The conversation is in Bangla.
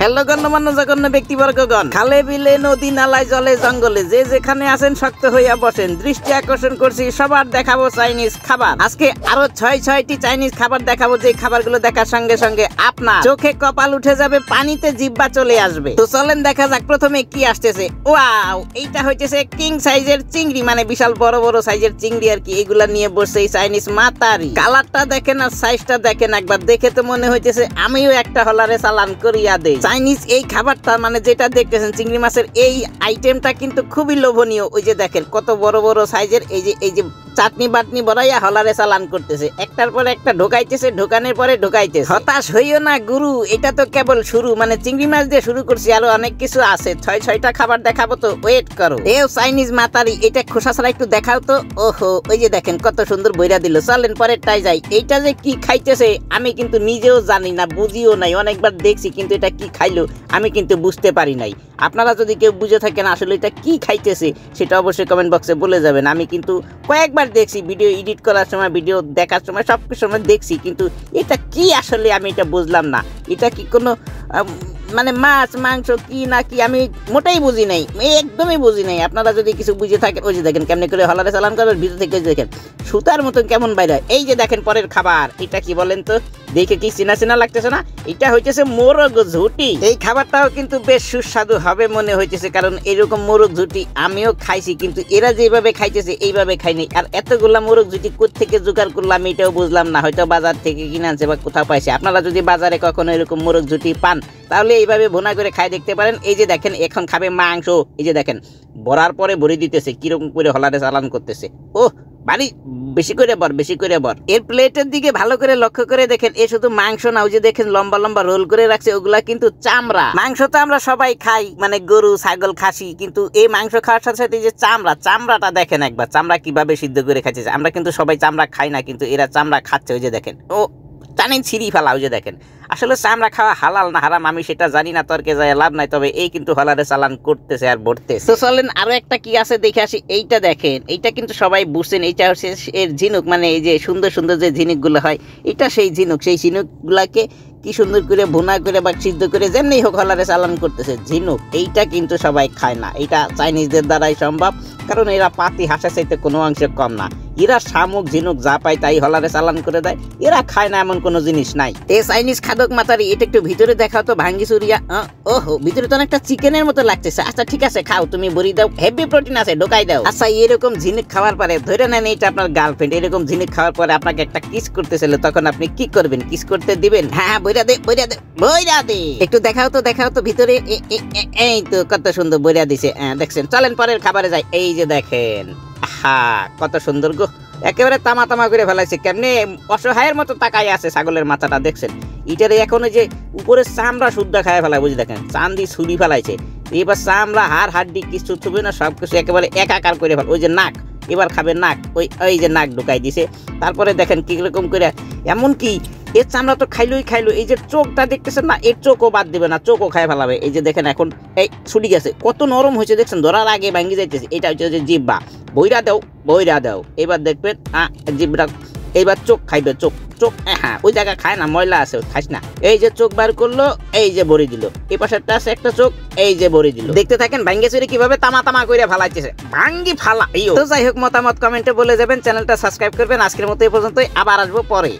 হ্যালো গণ্যমান্য জঘন্য ব্যক্তিবর্গগণ, খালে বিলে নদী নালায় জলে জঙ্গলে যে যেখানে আছেন শক্ত হইয়া বসেন। দৃষ্টি আকর্ষণ করছি, সবার দেখাবো চাইনিজ খাবার। আজকে আরো ছয়টি চাইনিজ খাবার দেখাবো, যে খাবারগুলো দেখার সঙ্গে সঙ্গে আপনার চোখে কপাল উঠে যাবে, পানিতে জিহ্বা চলে আসবে। তো চলেন দেখা যাক প্রথমে কি আসতেছে। ওয়াও, এইটা হইতেছে কিং সাইজের চিংড়ি, মানে বিশাল বড় বড় সাইজের চিংড়ি আর কি। এগুলা নিয়ে বসে এই চাইনিজ মাতারি। কালারটা দেখেন আর সাইজটা দেখেন, একবার দেখে তো মনে হইতেছে আমিও একটা হলারে চালান করিয়া দেই। চাইনিজ এই খাবারটা মানে যেটা দেখতেছেন চিংড়ি মাছের এই আইটেমটা কিন্তু খুবই লোভনীয়। ওই যে দেখেন কত বড় বড় সাইজের, এই যে চাটনি বাটনি বড়াইয়া হলারে চালান করতেছে, একটার পরে একটা ঢোকাইতেছে, ঢোকানোর পরে ঢোকাইতেছে। হতাশ হইও না গুরু, এটা তো কেবল শুরু, মানে চিংড়ি মাছ দিয়ে শুরু করছি, আরো অনেক কিছু আছে। ছয়টা খাবার দেখাবো, তো ওয়েট করো। এও চাইনিজ মাতারি, এটা খোসা ছাড়া একটু দেখাও তো। ওহো, ওই যে দেখেন কত সুন্দর বইরা দিল। চলেন পরেরটাই যাই। এইটা যে কি খাইতেছে আমি কিন্তু নিজেও জানি না, বুঝিও নাই, অনেকবার দেখছি কিন্তু এটা কি খাইলো আমি কিন্তু বুঝতে পারি নাই। আপনারা যদি কেউ বুঝে থাকেন আসলে এটা কি খাইতেছে সেটা অবশ্যই কমেন্ট বক্সে বলে যাবেন। আমি কিন্তু কয়েকবার দেখছি, ভিডিও এডিট করার সময়, ভিডিও দেখার সময়, সব সময় দেখছি, কিন্তু এটা কি আসলে আমি এটা বুঝলাম না। এটা কি কোনো মানে মাছ মাংস কি না কি আমি মোটেই বুঝি নাই, একদমই বুঝি নাই। আপনারা যদি কিছু বুঝে থাকেন, ওই যে দেখেন কেমনি করে হলারে চালান করবেন, ভিতর থেকে দেখেন সুতার মতন কেমন বাইরে। এই যে দেখেন পরের খাবার, এটা কি বলেন তো, দেখে কি চেনা চেনা লাগতেছে না? এটা হইতেছে মোরগ ঝুটি। এই খাবারটাও কিন্তু বেশ সুস্বাদু হবে মনে হইতেছে, কারণ এরকম মোরগ ঝুটি আমিও খাইছি, কিন্তু এরা যেভাবে খাইতেছে এইভাবে খাইনি। আর এতগুলা মোরগ ঝুটি কোত্থেকে জোগাড় করলাম এটাও বুঝলাম না, হয়তো বাজার থেকে কিনে আনছে বা কোথাও পাইছে। আপনারা যদি বাজারে কখনো এরকম মোরগ ঝুটি পান তাহলে এইভাবে ভুনা করে খাই দেখতে পারেন। এই যে দেখেন এখন খাবে মাংস, এই যে দেখেন বড়ার পরে ভরে দিতেছে, কিরকম করে হলারে চালান করতেছে। ও বাড়ি বেশি করে বর, বেশি করে বর। এর প্লেটের দিকে ভালো করে লক্ষ্য করে দেখেন, এ শুধু মাংস না, ওই যে দেখেন লম্বা লম্বা রোল করে রাখছে, ওগুলা কিন্তু চামড়া। মাংস তো আমরা সবাই খাই, মানে গরু ছাগল খাসি, কিন্তু এই মাংস খাওয়ার সাথে সাথে যে চামড়াটা দেখেন একবার, চামড়া কিভাবে সিদ্ধ করে খাচ্ছে। আমরা কিন্তু সবাই চামড়া খাই না, কিন্তু এরা চামড়া খাচ্ছে। ওই যে দেখেন ও টানেন ছিঁড়ি ফেলা। ওই যে দেখেন আসলে চামড়া খাওয়া হালাল না হারাম আমি সেটা জানি না, তর্কে যায় লাভ নাই, তবে এই কিন্তু হলারে চালান করতেছে আর ভরতেছে। তো চলেন আরো একটা কি আছে দেখে আসি। এইটা দেখেন, এইটা কিন্তু সবাই বুঝছেন, এইটা হচ্ছে এর ঝিনুক, মানে এই যে সুন্দর সুন্দর যে ঝিনুক গুলো হয়, এটা সেই ঝিনুক। সেই ঝিনুক গুলাকে কি সুন্দর করে ভুনা করে বা সিদ্ধ করে যেমনি হোক হলারে চালান করতেছে। ঝিনুক এইটা কিন্তু সবাই খায় না, এটা চাইনিজদের দ্বারাই সম্ভব, কারণ এরা পাতি হাঁসের চাইতে কোনো অংশে কম না। এরা শামুক ঝিনুক যা পায় তাই হলারে চালান করে দেয়, এরা খায় না এমন কোনো জিনিস নাই। এই চাইনিজ খাদক মাতারি, এটা একটু ভিতরে দেখাও তো ভাঙ্গি চুরিয়া। ওহো, ভিতরে তো অনেকটা চিকেনের মতো লাগতেছে। আচ্ছা ঠিক আছে, খাও তুমি, বড়ি দাও, হেভি প্রোটিন আছে, ঢোকাই দাও। আচ্ছা এরকম ঝিনুক খাওয়ার পরে ধরে নেন এটা আপনার গার্লফ্রেন্ড, এরকম ঝিনুক খাওয়ার পরে আপনাকে একটা কিস করতেছিল, তখন আপনি কি করবেন? কিস করতে দিবেন? হ্যাঁ বইরা দে, বইরা দে, বইরা দে। একটু দেখাও তো ভিতরে। এই তো কত সুন্দর বইরা দিছে, দেখছেন। চলেন পরের খাবারে যাই। এই যে দেখেন, হা কত সুন্দর গো, একেবারে তামা তামা করে ফেলাইছে, কেমনে অসহায়ের মতো তাকাই আছে ছাগলের মাথাটা, দেখছেন। এটারে এখন যে উপরে চামড়া শুদ্ধ খায় ফেলায়, বুঝে দেখেন চান্দি ছুরি ফেলাইছে। এবার চামড়া হাড় হাড্ডি কিছু থুবে না, সবকিছু একেবারে একাকার করে ফেল। ওই যে নাক, এবার খাবে নাক, ওই যে নাক ঢুকাই দিছে। তারপরে দেখেন কিরকম করে, এমনকি এর চামড়া তো খাইলো। এই যে চোখটা দেখতেছেন না, এর চোখও বাদ দিবে না, চোখও খাই ফেলাবে। এই যে দেখেন এখন এই ছুটি গেছে, কত নরম হয়েছে দেখছেন, ধরার আগে ভাঙ্গি যাইতেছে। এটা হচ্ছে যে জিব্বা, বইরা দাও। এবার দেখবেন জিব্বা, এইবার চোখ খাইবে, চোখ হ্যাঁ ওই জায়গা খায় না, ময়লা আছে, খাইস না। এই যে চোখ বার করলো, এই যে বড়ি দিল, এই পাশেরটা আছে একটা চোখ, এই যে বড়ি দিল। দেখতে থাকেন ভাঙ্গে চুরি কিভাবে তামা তামা করে ফালাইতেছে, ভাঙ্গি ফালা। তো যাই হোক, মতামত কমেন্টে বলে যাবেন, চ্যানেলটা সাবস্ক্রাইব করবেন। আজকের মতো এই পর্যন্তই, আবার আসবো পরে।